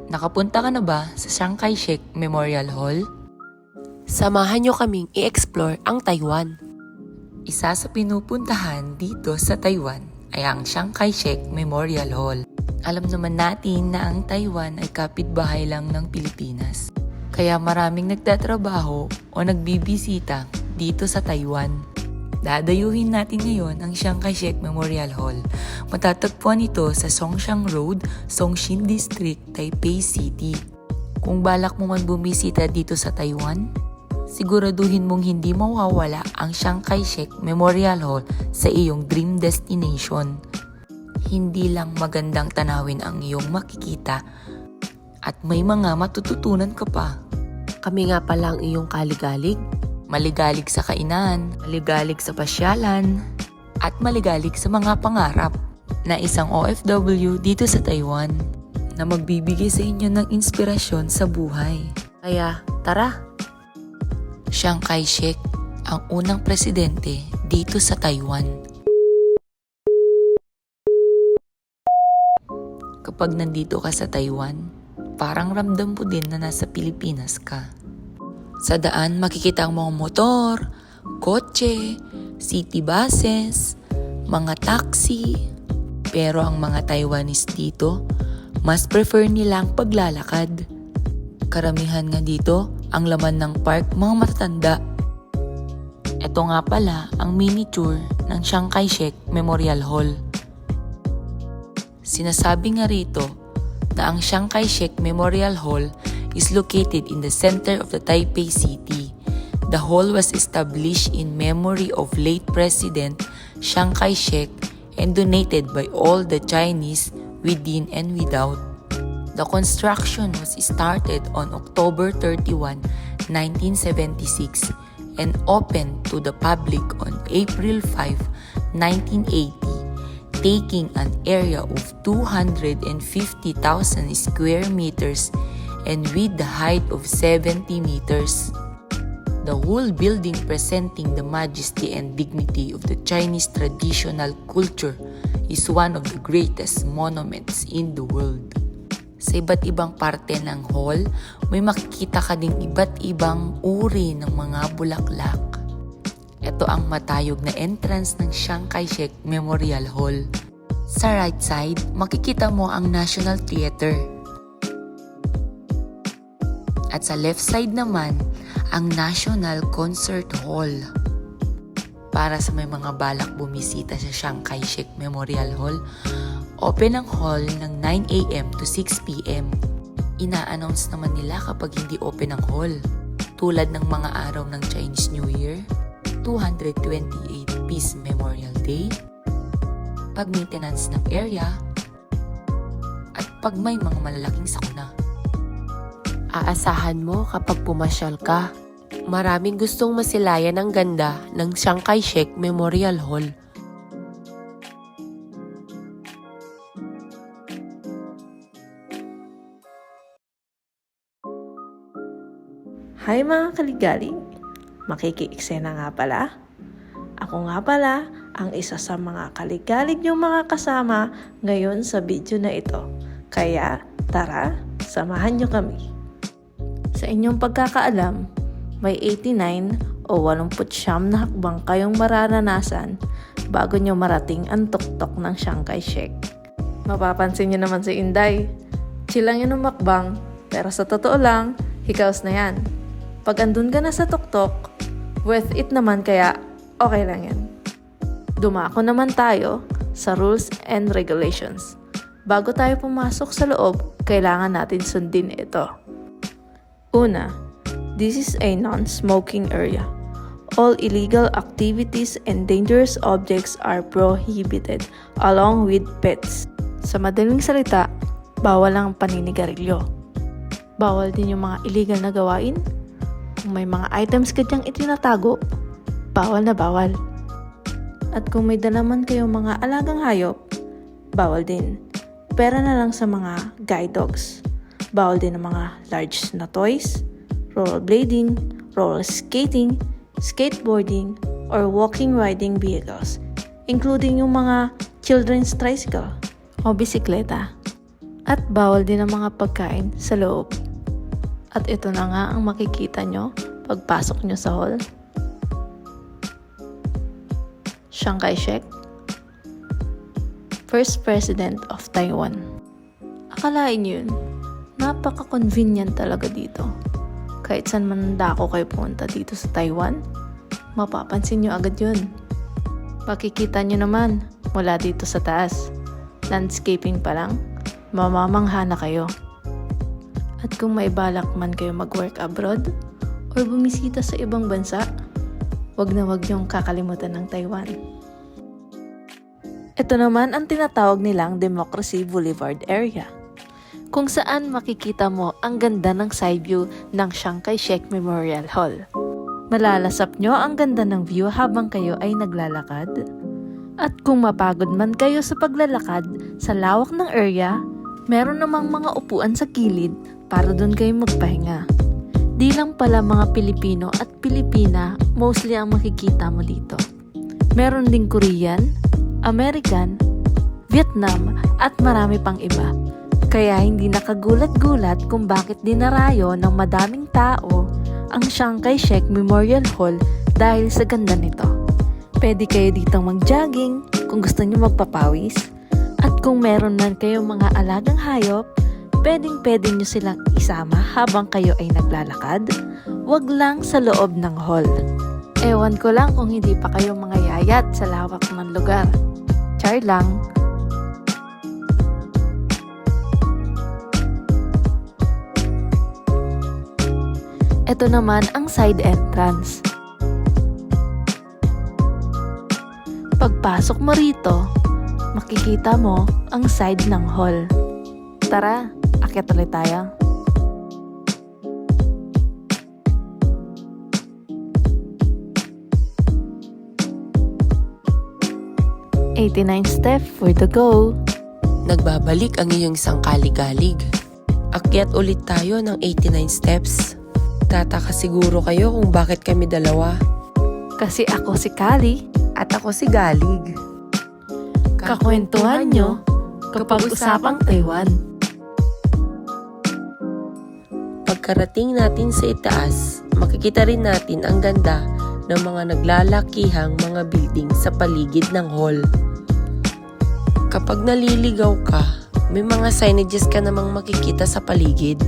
Nakapunta ka na ba sa Chiang Kai-shek Memorial Hall? Samahan nyo kaming i-explore ang Taiwan. Isa sa pinupuntahan dito sa Taiwan ay ang Chiang Kai-shek Memorial Hall. Alam naman natin na ang Taiwan ay kapitbahay lang ng Pilipinas. Kaya maraming nagtatrabaho o nagbibisita dito sa Taiwan. Dadayuhin natin ngayon ang Chiang Kai-shek Memorial Hall. Matatagpuan ito sa Songshan Road, Songshin District, Taipei City. Kung balak mo man bumisita dito sa Taiwan, siguraduhin mong hindi mawawala ang Chiang Kai-shek Memorial Hall sa iyong dream destination. Hindi lang magandang tanawin ang iyong makikita at may mga matututunan ka pa. Kami nga pala ang iyong kaligalig. Maligalig sa kainan, maligalig sa pasyalan, at maligalig sa mga pangarap na isang OFW dito sa Taiwan na magbibigay sa inyo ng inspirasyon sa buhay. Kaya tara! Chiang Kai-shek, ang unang presidente dito sa Taiwan. Kapag nandito ka sa Taiwan, parang ramdam mo din na nasa Pilipinas ka. Sa daan makikita ang mga motor, kotse, city buses, mga taxi. Pero ang mga Taiwanese dito, mas prefer nila ang paglalakad. Karamihan nga dito, ang laman ng park mga matatanda. Ito nga pala ang mini tour ng Chiang Kai-shek Memorial Hall. Sinasabi nga rito na ang Chiang Kai-shek Memorial Hall is located in the center of the Taipei City. The hall was established in memory of late President Chiang Kai-shek and donated by all the Chinese within and without. The construction was started on October 31, 1976 and opened to the public on April 5, 1980, taking an area of 250,000 square meters and with the height of 70 meters. The whole building presenting the majesty and dignity of the Chinese traditional culture is one of the greatest monuments in the world. Sa iba't ibang parte ng hall, may makikita ka ding iba't ibang uri ng mga bulaklak. Ito ang matayog na entrance ng Chiang Kai-shek Memorial Hall. Sa right side, makikita mo ang National Theater. At sa left side naman, ang National Concert Hall. Para sa may mga balak bumisita sa Chiang Kai-shek Memorial Hall, open ang hall ng 9 a.m. to 6 p.m. Ina-announce naman nila kapag hindi open ang hall. Tulad ng mga araw ng Chinese New Year, 228 Peace Memorial Day, pag-maintenance ng area, at pag may mga malalaking sakuna. Aasahan mo kapag pumasyal ka. Maraming gustong masilayan ang ganda ng Chiang Kai-shek Memorial Hall. Hi mga kaligalig! Makiki-eksena nga pala. Ako nga pala ang isa sa mga kaligalig yung mga kasama ngayon sa video na ito. Kaya tara, samahan nyo kami. Sa inyong pagkakaalam, may 89 o 89 na hakbang kayong mararanasan bago nyo marating ang tuktok ng Chiang Kai-shek. Mapapansin nyo naman si Inday. Chill lang yun ang makbang, pero sa totoo lang, hikaos na yan. Pag andun ka na sa tuktok, worth it naman kaya okay lang yan. Dumako naman tayo sa rules and regulations. Bago tayo pumasok sa loob, kailangan natin sundin ito. Una, this is a non-smoking area. All illegal activities and dangerous objects are prohibited, along with pets. Sa madaling salita, bawal ang paninigarilyo. Bawal din yung mga illegal na gawain. Kung may mga items ka dyang itinatago, bawal na bawal. At kung may dalaman kayong mga alagang hayop, bawal din. Pera na lang sa mga guide dogs. Bawal din ang mga large na toys, rollerblading, roller skating, skateboarding, or walking riding vehicles, including yung mga children's tricycle o bisikleta. At bawal din ang mga pagkain sa loob. At ito na nga ang makikita nyo pagpasok nyo sa hall. Chiang Kai-shek, First President of Taiwan. Akalain yun, napaka-convenient talaga dito. Kahit saan man dako kayo pumunta dito sa Taiwan, mapapansin nyo agad yun. Makikita nyo naman mula dito sa taas. Landscaping pa lang, mamamangha na kayo. At kung may balak man kayo mag-work abroad or bumisita sa ibang bansa, wag na wag niyong kakalimutan ng Taiwan. Ito naman ang tinatawag nilang Democracy Boulevard area, kung saan makikita mo ang ganda ng side view ng Chiang Kai-shek Memorial Hall. Malalasap nyo ang ganda ng view habang kayo ay naglalakad. At kung mapagod man kayo sa paglalakad sa lawak ng area, meron namang mga upuan sa gilid para doon kayo magpahinga. Di lang pala mga Pilipino at Pilipina mostly ang makikita mo dito. Meron ding Korean, American, Vietnam at marami pang iba. Kaya hindi nakagulat-gulat kung bakit dinarayo ng madaming tao ang Chiang Kai-shek Memorial Hall dahil sa ganda nito. Pwede kayo ditong mag-jogging kung gusto nyo magpapawis. At kung meron man kayong mga alagang hayop, pwedeng-pwede nyo silang isama habang kayo ay naglalakad. Wag lang sa loob ng hall. Ewan ko lang kung hindi pa kayo mga yayat sa lawak ng lugar. Char lang. Ito naman ang side entrance. Pagpasok mo rito, makikita mo ang side ng hall. Tara, akyat ulit tayo. "89 step for the go." Nagbabalik ang iyong isang kaligalig. Akyat ulit tayo ng 89 steps. Tataka siguro kayo kung bakit kami dalawa. Kasi ako si Kali. At ako si Galig. Kakwentuhan nyo kapag usapang Taiwan. Pagkarating natin sa itaas, makikita rin natin ang ganda ng mga naglalakihang mga building sa paligid ng hall. Kapag naliligaw ka, may mga signages ka namang makikita sa paligid.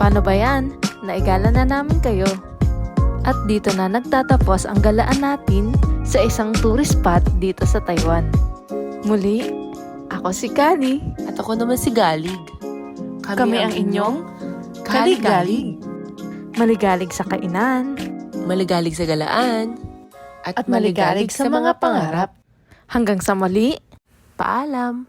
Paano ba yan? Naigala na namin kayo. At dito na nagtatapos ang galaan natin sa isang tourist spot dito sa Taiwan. Muli, ako si Kali. At ako naman si Galig. Kami ang inyong Kaligalig. Maligalig sa kainan. Maligalig sa galaan. At maligalig sa mga pangarap. Hanggang sa muli, paalam!